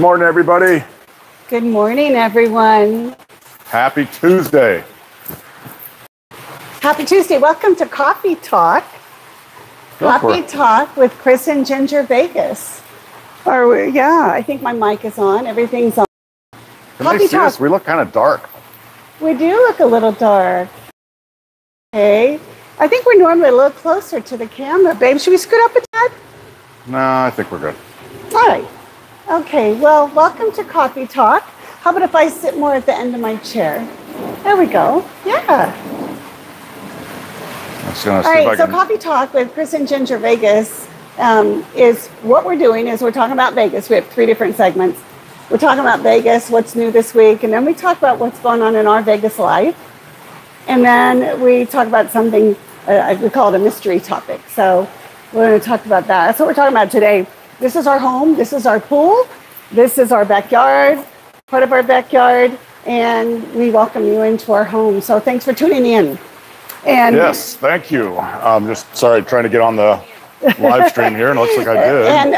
Good morning, everybody. Good morning, everyone. Happy Tuesday. Happy Tuesday. Welcome to Coffee Talk. Coffee Talk with Kris and Ginger Vegas. I think my mic is on. Everything's on. Can they see us? We look kind of dark. We do look a little dark. Okay. I think we're normally a little closer to the camera, babe. Should we scoot up a tad? No, I think we're good. All right. Okay. Well, welcome to Coffee Talk. How about if I sit more at the end of my chair? There we go. Yeah. All right. So Coffee Talk with Kris and Ginger Vegas is what we're doing is we're talking about Vegas. We have 3 different segments. We're talking about Vegas, what's new this week, and then we talk about what's going on in our Vegas life. And then we talk about something, we call it a mystery topic. So we're going to talk about that. That's what we're talking about today. This is our home. This is our pool. This is our backyard, part of our backyard. And we welcome you into our home. So thanks for tuning in. And yes, thank you. Just sorry, trying to get on the live stream here, and it looks like I did. And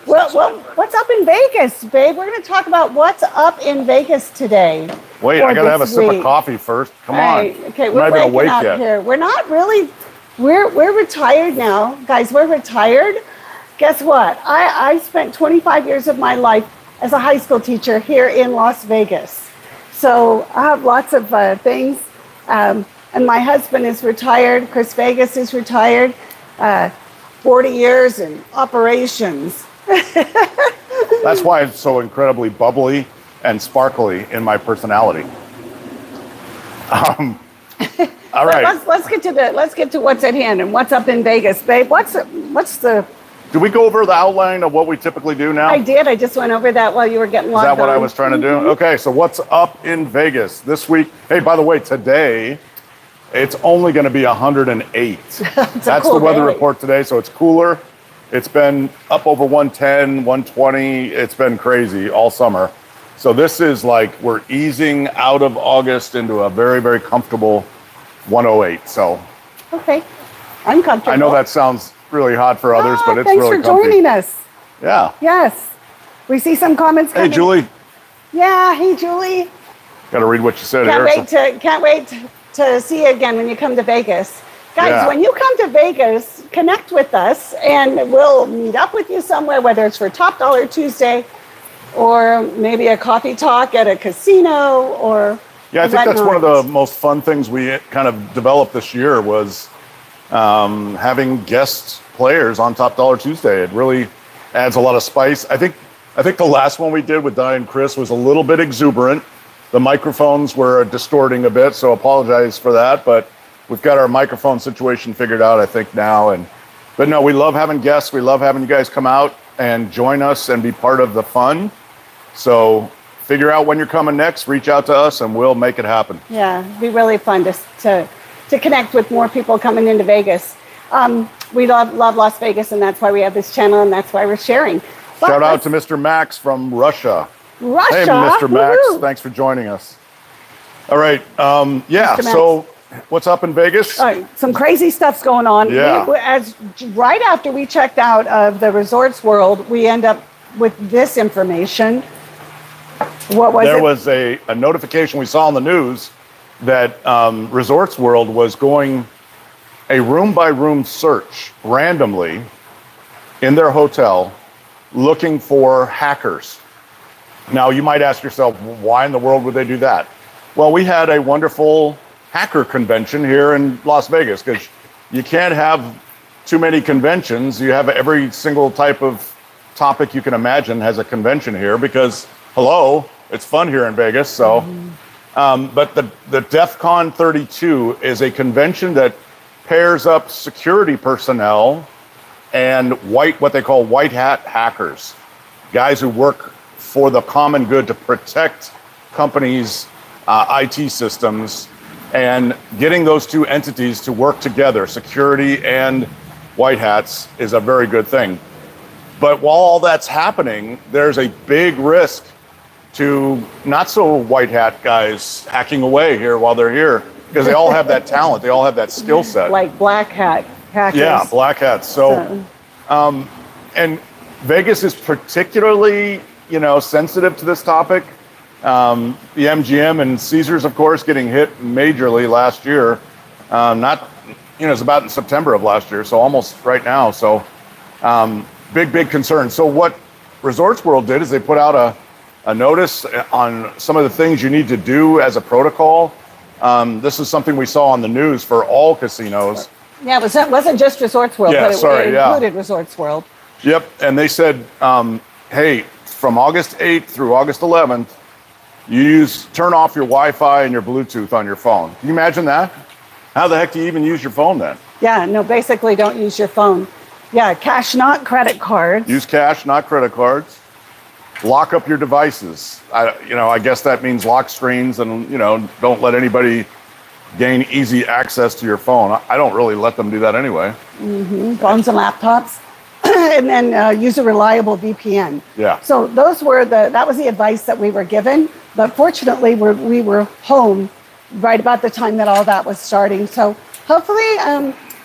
well, what's up in Vegas, babe? We're going to talk about what's up in Vegas today. Wait, I got to have a sip of coffee first. Come on. Okay, we're not even awake yet. Here. We're not really. We're retired now, guys. We're retired. Guess what? I spent 25 years of my life as a high school teacher here in Las Vegas. So I have lots of things. And my husband is retired. Kris Vegas is retired. 40 years in operations. That's why it's so incredibly bubbly and sparkly in my personality. All right. Let's get to what's at hand and what's up in Vegas, babe. What's the? Did we go over the outline of what we typically do now? I did. I just went over that while you were getting logged on. Is that what I was trying to do? Okay. So what's up in Vegas this week? Hey, by the way, today. It's only going to be 108. That's the weather report today, so it's cooler. It's been up over 110, 120. It's been crazy all summer. So this is like we're easing out of August into a very, very comfortable 108. So okay, I'm comfortable. I know that sounds really hot for others, but it's really comfy. Thanks for joining us. Yeah. Yes. We see some comments coming. Hey, Julie. Yeah, hey, Julie. Got to read what you said here. Can't wait to see you again when you come to Vegas. Guys, when you come to Vegas, connect with us and we'll meet up with you somewhere, whether it's for Top Dollar Tuesday or maybe a coffee talk at a casino or yeah, I think that's one of the most fun things we kind of developed this year was having guest players on Top Dollar Tuesday. It really adds a lot of spice. I think the last one we did with Di and Kris was a little bit exuberant. The microphones were distorting a bit, so apologize for that. But we've got our microphone situation figured out, I think, now. But no, we love having guests. We love having you guys come out and join us and be part of the fun. So figure out when you're coming next. Reach out to us, and we'll make it happen. Yeah, it'd be really fun to connect with more people coming into Vegas. We love Las Vegas, and that's why we have this channel, and that's why we're sharing. Shout out to Mr. Max from Russia. Hey, Mr. Max, thanks for joining us. All right, so what's up in Vegas? All right, some crazy stuff's going on. Yeah. Right after we checked out of the Resorts World, we end up with this information. What was it? There was a notification we saw on the news that Resorts World was going a room-by-room search randomly in their hotel looking for hackers. Now, you might ask yourself, why in the world would they do that? Well, we had a wonderful hacker convention here in Las Vegas because you can't have too many conventions. You have every single type of topic you can imagine has a convention here because, hello, it's fun here in Vegas. So, but the DEF CON 32 is a convention that pairs up security personnel and what they call white hat hackers, guys who work for the common good to protect companies' IT systems, and getting those two entities to work together, security and white hats, is a very good thing. But while all that's happening, there's a big risk to not so white hat guys hacking away here while they're here, because they all have that talent, they all have that skill set. Like black hat hackers. Yeah, black hats. So, and Vegas is particularly sensitive to this topic. The MGM and Caesars, of course, getting hit majorly last year. It's about in September of last year, so almost right now. So big concern. So what Resorts World did is they put out a notice on some of the things you need to do as a protocol. This is something we saw on the news for all casinos. Yeah, it wasn't just Resorts World, but it included Resorts World. Yep, and they said, hey, from August 8th through August 11th, turn off your Wi-Fi and your Bluetooth on your phone. Can you imagine that? How the heck do you even use your phone then? Yeah, no, basically don't use your phone. Yeah, cash, not credit cards. Use cash, not credit cards. Lock up your devices. I guess that means lock screens and, don't let anybody gain easy access to your phone. I don't really let them do that anyway. Mm-hmm. Phones and laptops. And then use a reliable VPN. Yeah. So that was the advice that we were given. But fortunately, we were home right about the time that all that was starting. So hopefully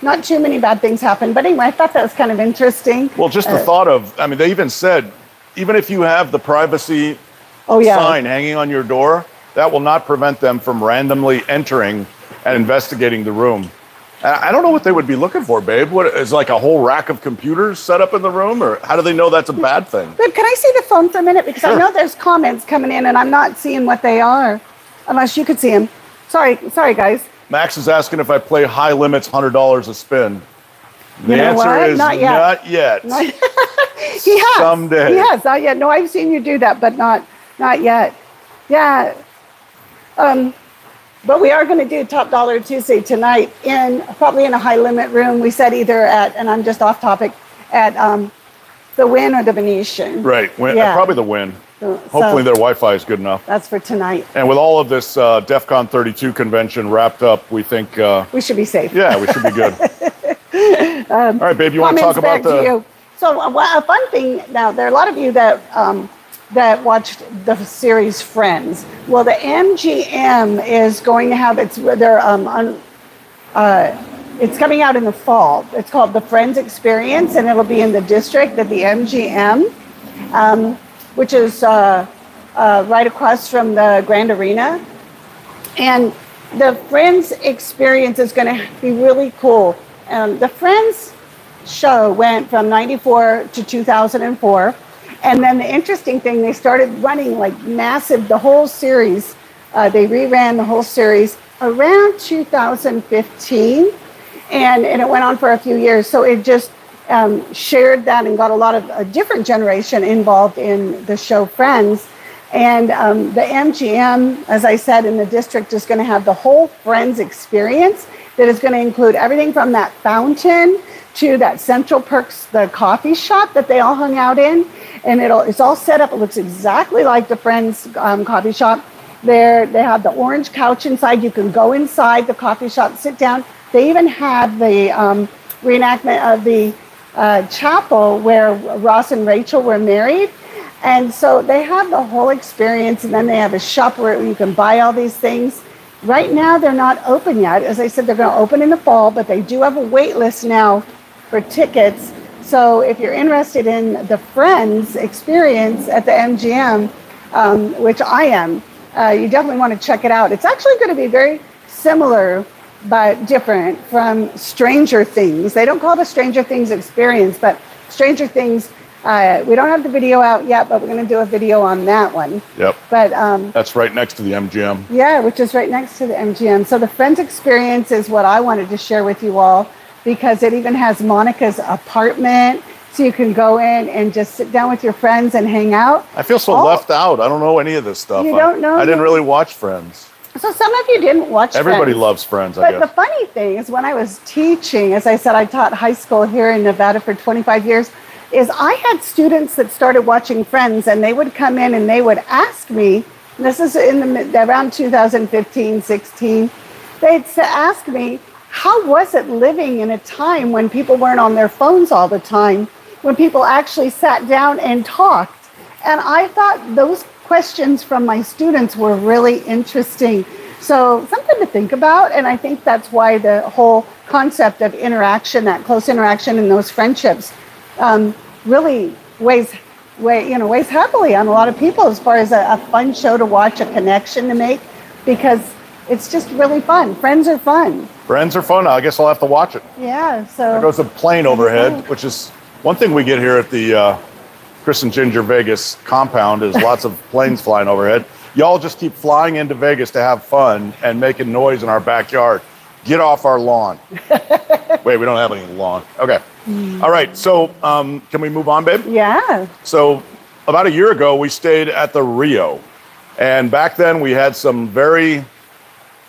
not too many bad things happened. But anyway, I thought that was kind of interesting. Well, just the thought of, they even said, even if you have the privacy sign hanging on your door, that will not prevent them from randomly entering and investigating the room. I don't know what they would be looking for, babe. What is like a whole rack of computers set up in the room, or how do they know that's a bad thing? But can I see the phone for a minute? Because sure. I know there's comments coming in and I'm not seeing what they are, unless you could see them. Sorry, guys. Max is asking if I play high limits, $100 a spin. The answer is not yet. He has. Someday. He has, not yet. No, I've seen you do that, but not yet. Yeah. But we are going to do Top Dollar Tuesday tonight probably in a high limit room. We said either and I'm just off topic, at the Wynn or the Venetian. Right. Probably the Wynn. Hopefully their Wi-Fi is good enough. That's for tonight. And with all of this DEF CON 32 convention wrapped up, we think... we should be safe. Yeah, we should be good. All right, babe, you want to talk about the... So a fun thing, now, there are a lot of you that watched the series Friends. Well, the MGM is going to have it's coming out in the fall. It's called the Friends Experience, and it'll be in the district at the MGM, which is right across from the Grand Arena. And the Friends Experience is going to be really cool. The Friends show went from 94 to 2004. And then the interesting thing, they started running like massive, the whole series. They reran the whole series around 2015. And it went on for a few years. So it just shared that and got a lot of a different generation involved in the show Friends. And the MGM, as I said, in the district is going to have the whole Friends experience that is going to include everything from that fountain to that Central Perks, the coffee shop that they all hung out in. And it's all set up. It looks exactly like the Friends coffee shop. They have the orange couch inside. You can go inside the coffee shop, sit down. They even have the reenactment of the chapel where Ross and Rachel were married. And so they have the whole experience. And then they have a shop where you can buy all these things. Right now, they're not open yet. As I said, they're going to open in the fall, but they do have a wait list now for tickets. So if you're interested in the Friends experience at the MGM, which I am, you definitely want to check it out. It's actually going to be very similar but different from Stranger Things. They don't call it a Stranger Things experience, but Stranger Things, we don't have the video out yet, but we're going to do a video on that one. Yep. But that's right next to the MGM. Yeah, which is right next to the MGM. So the Friends experience is what I wanted to share with you all, because it even has Monica's apartment. So you can go in and just sit down with your friends and hang out. I feel so left out. I don't know any of this stuff. You don't know? I didn't really watch Friends. So some of you didn't watch Everybody Friends. loves Friends, I guess. But the funny thing is, when I was teaching, as I said, I taught high school here in Nevada for 25 years, is I had students that started watching Friends, and they would come in and they would ask me, and this is around 2015, 16, they'd ask me, how was it living in a time when people weren't on their phones all the time, when people actually sat down and talked? And I thought those questions from my students were really interesting. So something to think about. And I think that's why the whole concept of interaction, that close interaction and those friendships, really weighs weighs heavily on a lot of people as far as a fun show to watch, a connection to make, because it's just really fun. Friends are fun. Friends are fun. I guess I'll have to watch it. Yeah. So there goes a plane overhead, which is one thing we get here at the Kris and Ginger Vegas compound is lots of planes flying overhead. Y'all just keep flying into Vegas to have fun and making noise in our backyard. Get off our lawn. Wait, we don't have any lawn. Okay. All right. So can we move on, babe? Yeah. So about a year ago, we stayed at the Rio. And back then we had some very,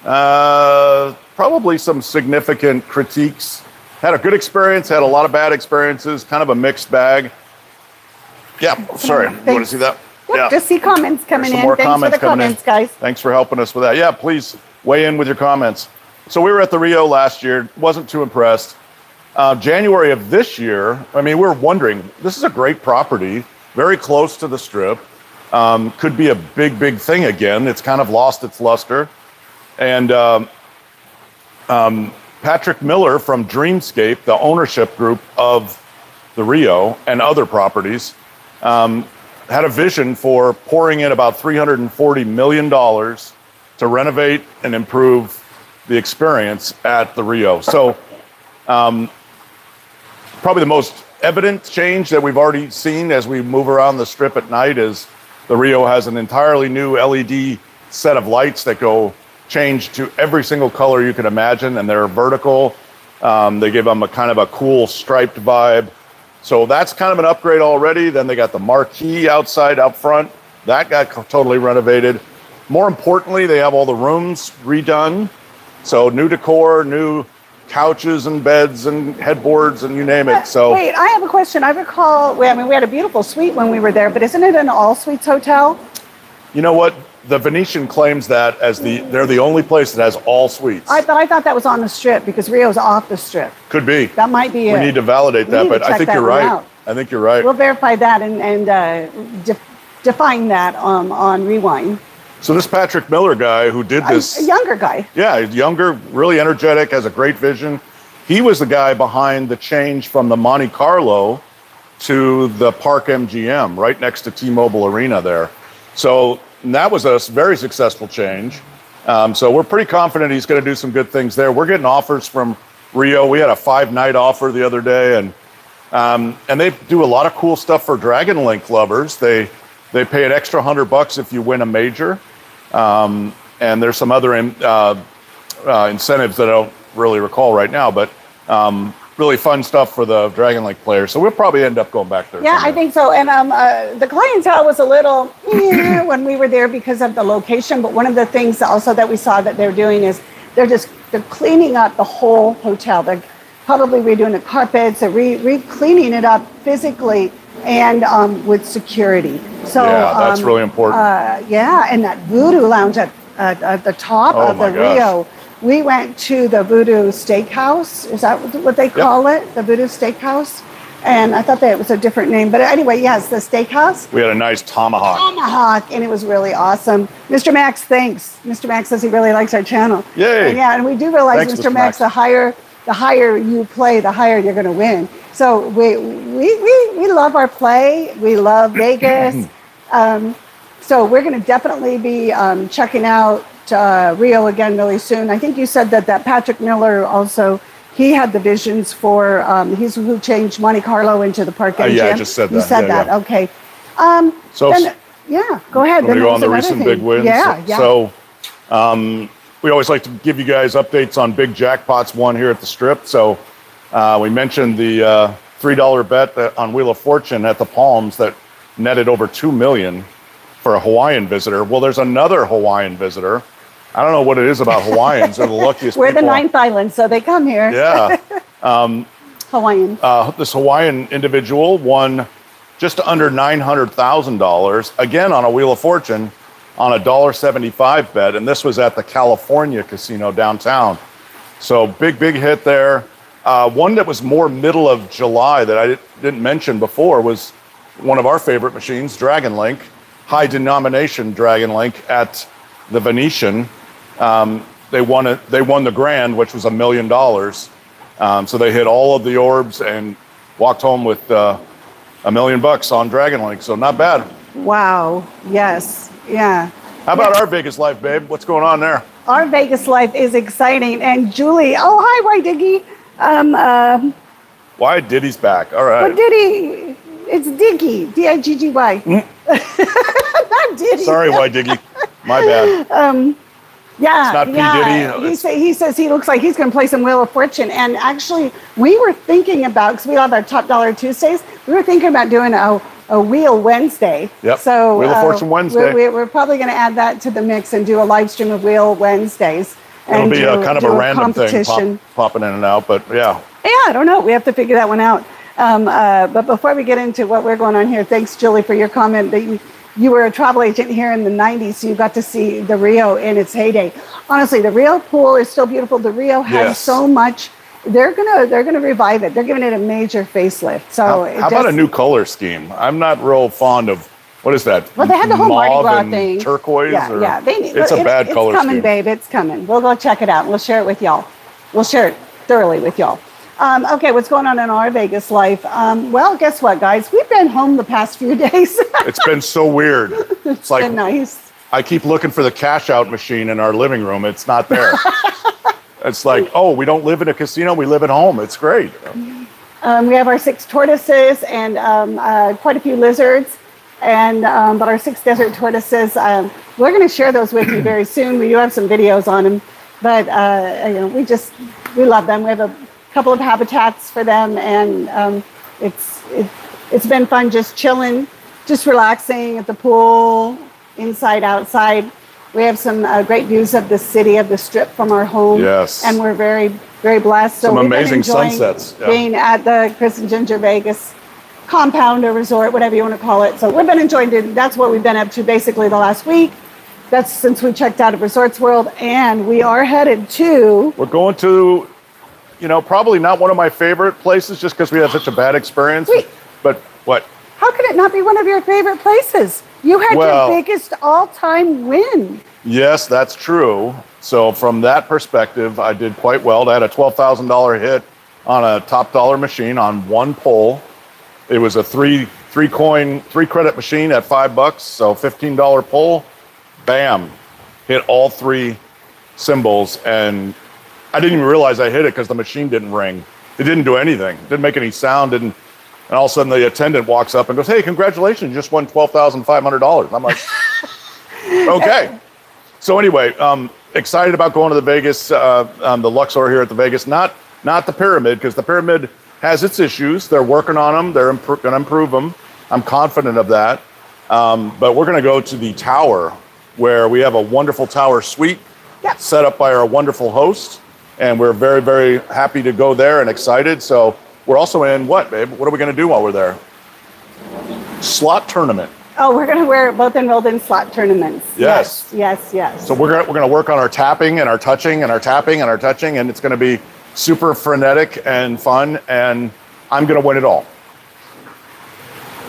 probably some significant critiques. Had a good experience, had a lot of bad experiences, kind of a mixed bag. Yeah, sorry. You want to see that? Yep, yeah. Just see comments coming in. More Thanks comments for the comments, guys. Thanks for helping us with that. Yeah, please weigh in with your comments. So we were at the Rio last year. Wasn't too impressed. January of this year, I mean, we're wondering, this is a great property, very close to the Strip. Could be a big, big thing again. It's kind of lost its luster. And Patrick Miller from Dreamscape, the ownership group of the Rio and other properties, had a vision for pouring in about $340 million to renovate and improve the experience at the Rio. So probably the most evident change that we've already seen as we move around the Strip at night is the Rio has an entirely new LED set of lights that go change to every single color you can imagine, and they're vertical. They give them a kind of a cool striped vibe. So that's kind of an upgrade already. Then they got the marquee outside, out front. That got totally renovated. More importantly, they have all the rooms redone. So new decor, new couches and beds and headboards and you name it. So wait, I have a question. I recall, we had a beautiful suite when we were there, but isn't it an all suites hotel? You know what? The Venetian claims that as they're the only place that has all suites. I thought that was on the Strip because Rio's off the Strip. Could be. That might be it. We need to validate that, but I think you're right. I think you're right. We'll verify that and define that on Rewind. So this Patrick Miller guy who did this... A younger guy. Yeah, he's younger, really energetic, has a great vision. He was the guy behind the change from the Monte Carlo to the Park MGM, right next to T-Mobile Arena there. So that was a very successful change. So we're pretty confident he's going to do some good things there. We're getting offers from Rio. We had a 5-night offer the other day, and they do a lot of cool stuff for Dragon Link lovers. They pay an extra $100 if you win a major. And there's some other incentives that I don't really recall right now, but really fun stuff for the Dragon Link players. So we'll probably end up going back there. Yeah, someday. I think so. And the clientele was a little when we were there because of the location. But one of the things also that we saw that they're doing is they're cleaning up the whole hotel. They're probably redoing the carpets, they're cleaning it up physically and with security. So yeah, that's really important. Yeah, and that Voodoo Lounge at the top of the Rio. We went to the Voodoo Steakhouse. Is that what they call it? The Voodoo Steakhouse? And I thought that it was a different name. But anyway, yes, the steakhouse. We had a nice tomahawk. And it was really awesome. Mr. Max, thanks. Mr. Max says he really likes our channel. Yay. And yeah, and we do realize, Mr. Max, the higher you play, the higher you're going to win. So we love our play. We love Vegas. So we're going to definitely be checking out Rio again really soon. I think you said that Patrick Miller also, he had the visions for, he's who changed Monte Carlo into the Park MGM. Yeah, I just said that. You said that, yeah. Okay. So then, yeah, go ahead. Then go on the recent big wins. Yeah. So we always like to give you guys updates on big jackpots won here at the Strip. So we mentioned the $3 bet on Wheel of Fortune at the Palms that netted over $2 million for a Hawaiian visitor. Well, there's another Hawaiian visitor. I don't know what it is about Hawaiians. They're the luckiest We're people. the ninth island, so they come here. Yeah. Hawaiian. This Hawaiian individual won just under $900,000, again on a Wheel of Fortune, on a $1.75 bet, and this was at the California casino downtown. So big hit there. One that was more middle of July that I didn't mention before was one of our favorite machines, Dragon Link, high denomination Dragon Link at the Venetian. They won the grand, which was $1 million. So they hit all of the orbs and walked home with $1 million on Dragon Link, so not bad. Wow. Yes. Yeah. How about our Vegas life, babe? What's going on there? Our Vegas life is exciting. And Julie, oh, hi, Why Diggy. Why Diddy's back. All right. But Diddy, it's Diggy, D-I-G-G-Y. Not Diddy. Sorry, Why Diggy. My bad. Yeah, it's not P. Diddy. He says he looks like he's going to play some Wheel of Fortune. And actually, we were thinking about, because we love our Top Dollar Tuesdays, we were thinking about doing a Wheel Wednesday. Yep. So Wheel of Fortune Wednesday. We're probably going to add that to the mix and do a live stream of Wheel Wednesdays. It'll be kind of a random thing popping in and out, but yeah. Yeah, I don't know. We have to figure that one out. But before we get into what we're going on here, thanks, Julie, for your comment that you were a travel agent here in the 90s, so you got to see the Rio in its heyday. Honestly, the Rio pool is still beautiful. The Rio has so much. They're gonna revive it. They're giving it a major facelift. So how about a new color scheme? I'm not real fond of, what is that? Well, they had the whole Mardi Gras thing. Turquoise? Yeah. It's a bad color scheme. It's coming, babe. It's coming. We'll go check it out. We'll share it with y'all. We'll share it thoroughly with y'all. Okay, what's going on in our Vegas life? Well, guess what, guys? We've been home the past few days. It's been so weird. It's like been nice. I keep looking for the cash out machine in our living room. It's not there. It's like, oh, we don't live in a casino. We live at home. It's great. We have our 6 tortoises and quite a few lizards. And but our 6 desert tortoises, we're going to share those with you very soon. We do have some videos on them, but we love them. We have a couple of habitats for them, and it's been fun just chilling, just relaxing at the pool, inside, outside. We have some great views of the city, of the Strip from our home. Yes. And we're very, very blessed. So some amazing sunsets. Being at the Kris Ginger Vegas compound or resort, whatever you want to call it. So we've been enjoying it. That's what we've been up to basically the last week. That's since we checked out of Resorts World, and we are headed to... We're going to, probably not one of my favorite places just because we had such a bad experience. Wait. But what? How could it not be one of your favorite places? You had your biggest all-time win. Yes, that's true. So from that perspective, I did quite well. I had a $12,000 hit on a top dollar machine on one pull. It was a three credit machine at $5, so $15 pull. Bam, hit all 3 symbols, and I didn't even realize I hit it because the machine didn't ring. It didn't do anything. Didn't make any sound. And all of a sudden the attendant walks up and goes, "Hey, congratulations, you just won $12,500. I'm like, okay. So anyway, excited about going to the Vegas, the Luxor here at the Vegas. Not the Pyramid, because the Pyramid has its issues. They're working on them. They're going to improve them. I'm confident of that. But we're going to go to the Tower, where we have a wonderful Tower suite set up by our wonderful host. And we're very, very happy to go there and excited. So we're also in what, babe? What are we going to do while we're there? Slot tournament. Oh, we're both enrolled in slot tournaments. Yes. Yes. So we're going to work on our tapping and our touching and our tapping and our touching. And it's going to be super frenetic and fun. And I'm going to win it all.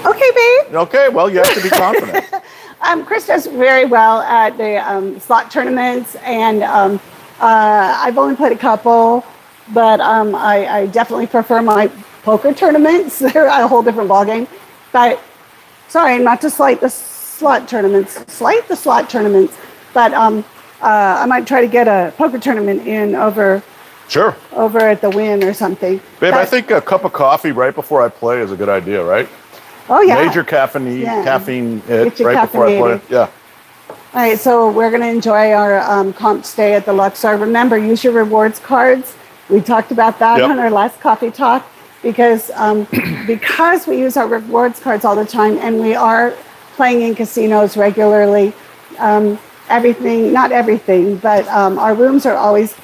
Okay, babe. Okay, well, you have to be confident. Kris does very well at the slot tournaments, and I've only played a couple, but I definitely prefer my poker tournaments. They're a whole different ballgame. But sorry, not to slight the slot tournaments. But I might try to get a poker tournament in over at the Wynn or something. Babe, I think a cup of coffee right before I play is a good idea, right? Oh, yeah. Major caffeine hit right before I play. Yeah. All right, so we're going to enjoy our comp stay at the Luxor. Remember, use your rewards cards. We talked about that on our last coffee talk, because we use our rewards cards all the time, and we are playing in casinos regularly. Not everything, but our rooms are always,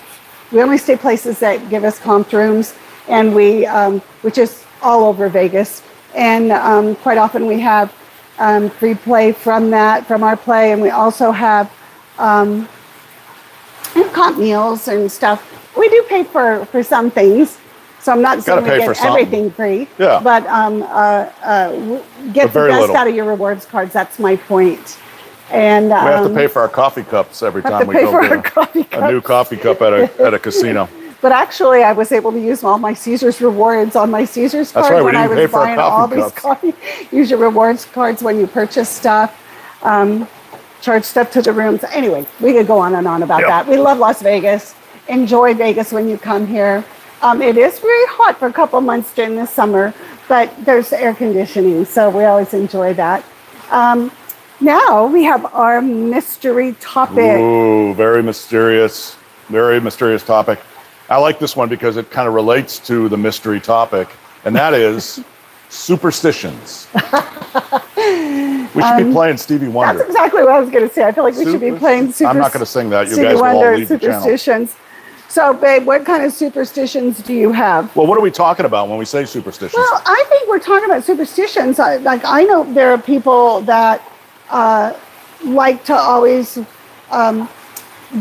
we only stay places that give us comped rooms, and which is all over Vegas. And quite often we have free play from our play, and we also have comp meals and stuff. We do pay for some things, so I'm not saying we get everything free. Yeah. But get the best out of your rewards cards. That's my point. And we have to pay for our coffee cups every time we go get a new coffee cup at a casino. But actually, I was able to use all my Caesars rewards on my Caesars card right, when I was buying all these coffee. Use your rewards cards when you purchase stuff. Charge stuff to the rooms. Anyway, we could go on and on about that. We love Las Vegas. Enjoy Vegas when you come here. It is very hot for a couple months during the summer, but there's air conditioning, so we always enjoy that. Now we have our mystery topic. Ooh, very mysterious topic. I like this one because it kind of relates to the mystery topic, and that is superstitions. We should be playing Stevie Wonder. That's exactly what I was going to say. I feel like we should be playing I'm not going to sing that. You Stevie guys will Wonder all leave the channel. Superstitions. So, babe, what kind of superstitions do you have? Well, what are we talking about when we say superstitions? Well, I think we're talking about superstitions. Like, I know there are people that like to always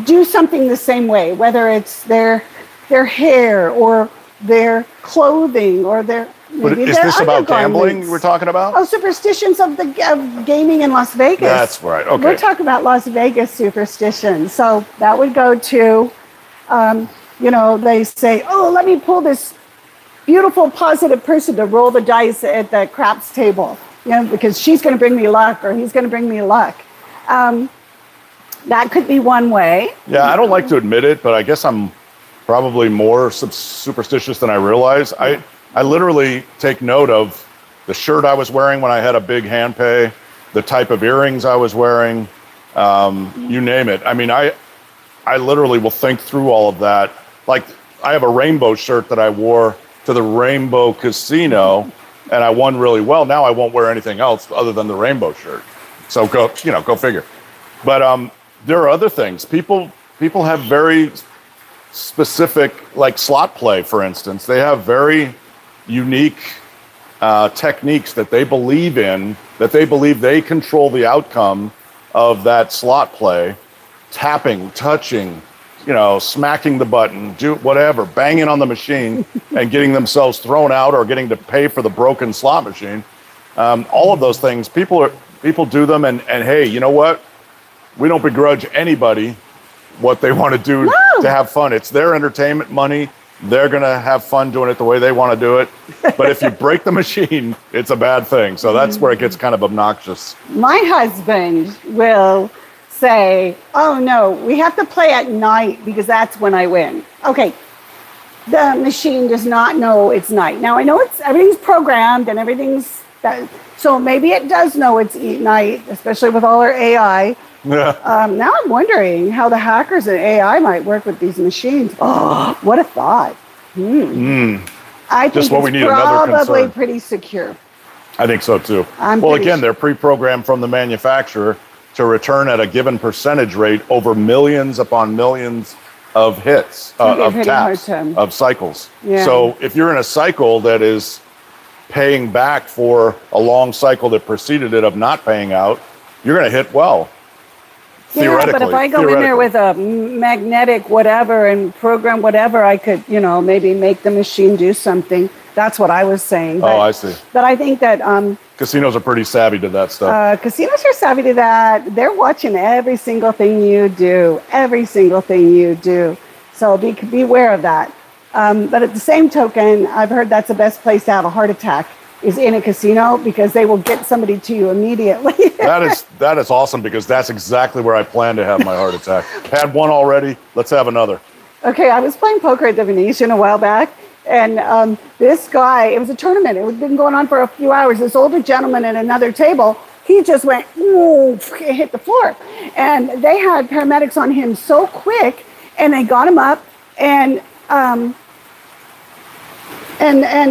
do something the same way, whether it's their hair or their clothing or their But is this about gambling we're talking about? Oh, superstitions of gaming in Las Vegas. That's right. Okay. We're talking about Las Vegas superstitions. So that would go to, they say, oh, let me pull this beautiful, positive person to roll the dice at the craps table, because she's going to bring me luck or he's going to bring me luck. That could be one way. Yeah, I don't like to admit it, but I guess I'm probably more superstitious than I realize. I literally take note of the shirt I was wearing when I had a big hand pay, the type of earrings I was wearing, you name it. I mean, I literally will think through all of that. Like, I have a rainbow shirt that I wore to the Rainbow Casino, and I won really well. Now I won't wear anything else other than the rainbow shirt. So go figure. But there are other things. People have very specific, like slot play, for instance. They have very unique techniques that they believe in, that they believe they control the outcome of that slot play. Tapping, touching, smacking the button, do whatever, banging on the machine and getting themselves thrown out or getting to pay for the broken slot machine. All of those things, people do them, and hey, you know what? We don't begrudge anybody what they want to do to have fun. It's their entertainment money. They're going to have fun doing it the way they want to do it. But if you break the machine, it's a bad thing. So that's where it gets kind of obnoxious. My husband will say, oh, no, we have to play at night because that's when I win. Okay, the machine does not know it's night. Now, I know everything's programmed and everything's... So maybe it does know it's night, especially with all our AI. Yeah. Now I'm wondering how the hackers and AI might work with these machines. Oh, what a thought. I think Just what we need, another probably concern. Pretty secure. I think so too. Well, again, they're pre-programmed from the manufacturer to return at a given percentage rate over millions upon millions of hits, of taps, of cycles. Yeah. So if you're in a cycle that is paying back for a long cycle that preceded it of not paying out, you're going to hit well. Yeah, but if I go in there with a magnetic whatever and program whatever, I could, maybe make the machine do something. That's what I was saying. But, I see. But I think that... casinos are pretty savvy to that stuff. Casinos are savvy to that. They're watching every single thing you do. Every single thing you do. So beware of that. But at the same token, I've heard that's the best place to have a heart attack is in a casino because they will get somebody to you immediately. That is awesome because that's exactly where I plan to have my heart attack. Had one already. Let's have another. Okay, I was playing poker at the Venetian a while back, and this guy, it was a tournament. It had been going on for a few hours. This older gentleman at another table, he just went, hit the floor. And they had paramedics on him so quick, and they got him up, and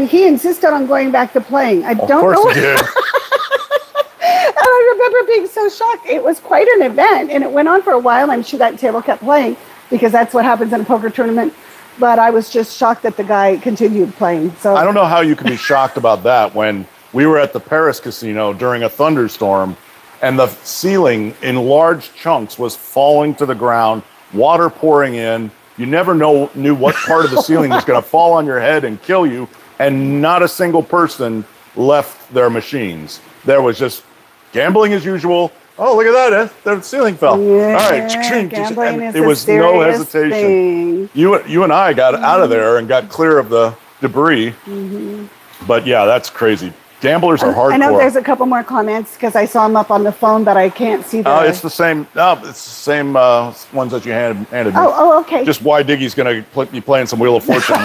he insisted on going back to playing. I don't know. Of course he did. And I remember being so shocked. It was quite an event, and it went on for a while. I'm sure that table kept playing because that's what happens in a poker tournament. But I was just shocked that the guy continued playing. So I don't know how you could be shocked about that when we were at the Paris casino during a thunderstorm, and the ceiling in large chunks was falling to the ground, water pouring in. You never knew what part of the ceiling was going to fall on your head and kill you, and not a single person left their machines. There was just gambling as usual, Oh, look at that. The ceiling fell. Yeah, All right. gambling is it was a no serious hesitation. thing. You and I got out of there and got clear of the debris. But yeah, that's crazy. Gamblers are hardcore. I know there's a couple more comments because I saw them up on the phone, but I can't see them. Oh, it's the same. No, it's the same ones that you handed me. Oh, okay. Just why Diggy's going to be playing some Wheel of Fortune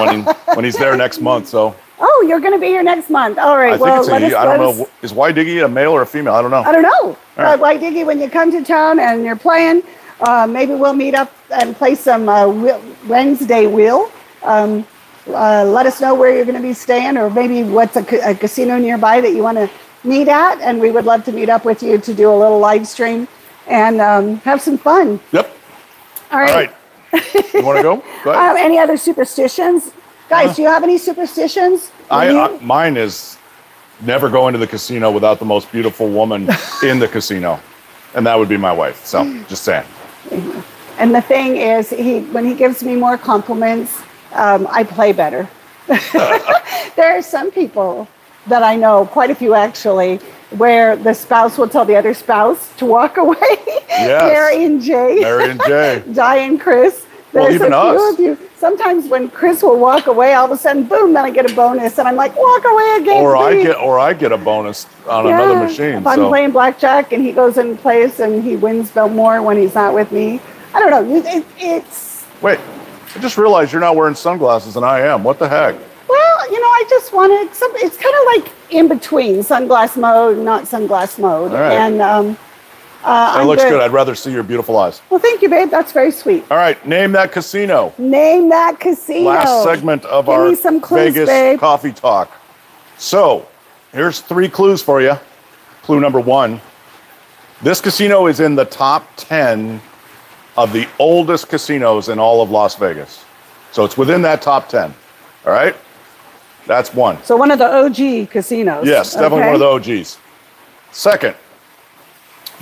when he's there next month. So. Oh, you're going to be here next month. All right. I think it's I don't know. Is Y Diggy a male or a female? I don't know. I don't know. Right. Y Diggy, when you come to town and you're playing, maybe we'll meet up and play some Wednesday Wheel. Let us know where you're going to be staying, or maybe what's a casino nearby that you want to meet at, and we would love to meet up with you to do a little live stream and have some fun. Yep. All right. You want to go? Go ahead. Any other superstitions? Guys, do you have any superstitions? Mine is never go into the casino without the most beautiful woman in the casino, and that would be my wife. So, just saying. And the thing is, when he gives me more compliments, I play better. There are some people that I know, quite a few actually, where the spouse will tell the other spouse to walk away. Yes. Mary and Jay. Di and Kris. Well, even us. Of you. Sometimes when Kris will walk away, all of a sudden, boom, then I get a bonus, and I'm like, walk away again. Or I get a bonus on another machine. If I'm playing blackjack and he goes and plays and he wins more when he's not with me, I don't know. It's. Wait, I just realized you're not wearing sunglasses and I am. What the heck? Well, I just wanted some. It's kind of like in between sunglass mode, not sunglass mode, all right. And that looks good. I'd rather see your beautiful eyes. Well, thank you, babe. That's very sweet. All right, name that casino. Name that casino. Last segment of Give our me some clues, Vegas babe. coffee talk. So, here's 3 clues for you. Clue number 1. This casino is in the top 10 of the oldest casinos in all of Las Vegas. So it's within that top 10. All right? That's 1. So one of the OG casinos. Yes, definitely one of the OGs. Second,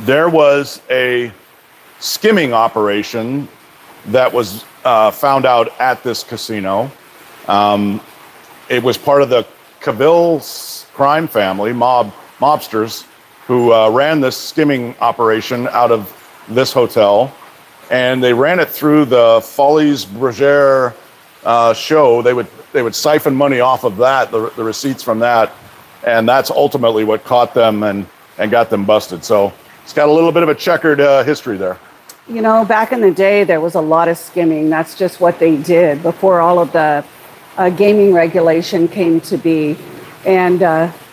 there was a skimming operation that was found out at this casino. It was part of the Cavill crime family, mobsters, who ran this skimming operation out of this hotel. And they ran it through the Folies Bergère show. They would siphon money off of that, the receipts from that. And that's ultimately what caught them and got them busted. So it's got a little bit of a checkered history there. Back in the day, there was a lot of skimming. That's just what they did before all of the gaming regulation came to be. And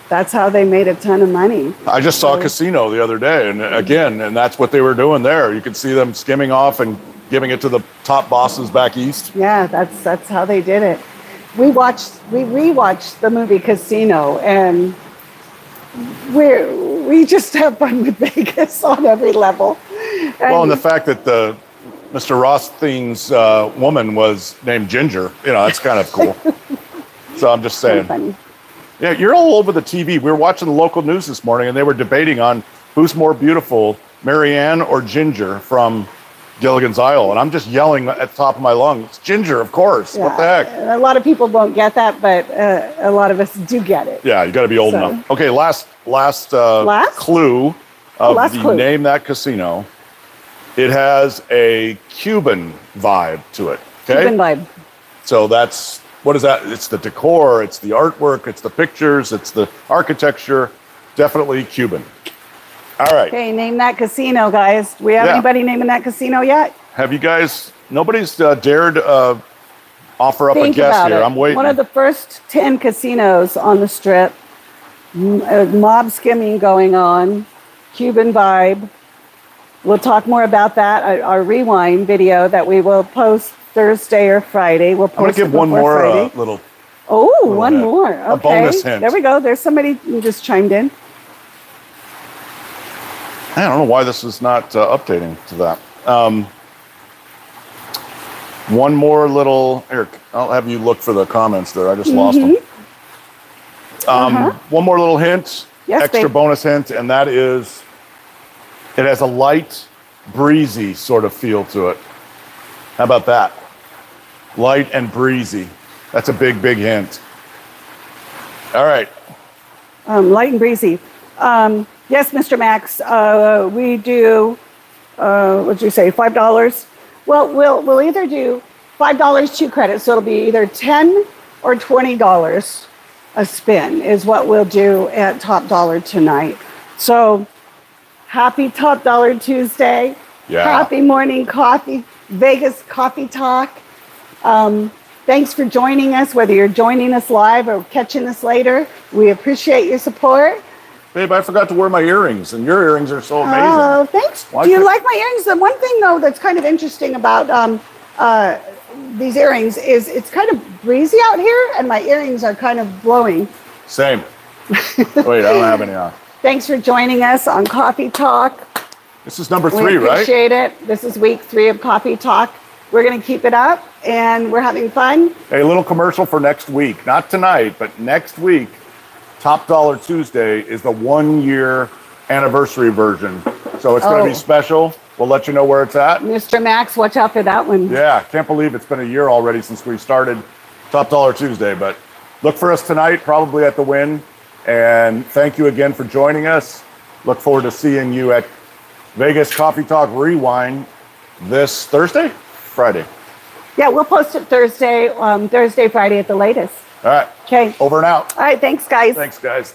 that's how they made a ton of money. I just saw a casino the other day, and that's what they were doing there. You could see them skimming off and giving it to the top bosses back east. Yeah, that's how they did it. We rewatched the movie Casino, and we just have fun with Vegas on every level. And the fact that Mr. Rothstein's woman was named Ginger, that's kind of cool. So I'm just saying. Funny. Yeah, you're all over the TV. We were watching the local news this morning, and they were debating on who's more beautiful, Marianne or Ginger from Gilligan's Isle. And I'm just yelling at the top of my lungs, Ginger, of course. Yeah. What the heck? A lot of people won't get that, but a lot of us do get it. Yeah, you got to be old enough. Okay, last clue of Name That Casino. It has a Cuban vibe to it. Okay? Cuban vibe. So what is that? It's the decor, it's the artwork, it's the pictures, it's the architecture. Definitely Cuban. All right. Okay, name that casino, guys. Do we have anybody naming that casino yet? Have you guys? Nobody's dared offer up a guess here. I'm waiting. One of the first 10 casinos on the Strip. Mob skimming going on. Cuban vibe. We'll talk more about that. Our rewind video that we will post Thursday or Friday. We'll post. I'm going to give one more little. Oh, one more. Okay. A bonus hint. There we go. There's somebody who just chimed in. I don't know why this is not updating to that. One more little. Here, I'll have you look for the comments there. I just lost them. One more little hint. Yes, extra bonus hint, and that is it has a light, breezy sort of feel to it. How about that? Light and breezy. That's a big, big hint. All right. Light and breezy. Yes, Mr. Max. We do, what'd you say, $5? Well, we'll either do $5 2 credits, so it'll be either $10 or $20 a spin is what we'll do at Top Dollar tonight. So happy Top Dollar Tuesday. Yeah. Happy morning coffee, Vegas Coffee Talk. Thanks for joining us, whether you're joining us live or catching us later. We appreciate your support. Babe, I forgot to wear my earrings, and your earrings are so amazing. Oh, thanks. Do you like my earrings? The one thing, though, that's kind of interesting about these earrings is it's kind of breezy out here, and my earrings are kind of blowing. Same. Wait, I don't have any on. Thanks for joining us on Coffee Talk. This is number 3, right? We appreciate it. This is week 3 of Coffee Talk. We're going to keep it up, and we're having fun. A little commercial for next week. Not tonight, but next week. Top Dollar Tuesday is the 1-year anniversary version. So it's going to be special. We'll let you know where it's at. Mr. Max, watch out for that one. Yeah, can't believe it's been a year already since we started Top Dollar Tuesday. But look for us tonight, probably at the Wynn. And thank you again for joining us. Look forward to seeing you at Vegas Coffee Talk Rewind this Thursday? Friday. Yeah, we'll post it Thursday, Friday at the latest. All right. Okay. Over and out. All right. Thanks, guys. Thanks, guys.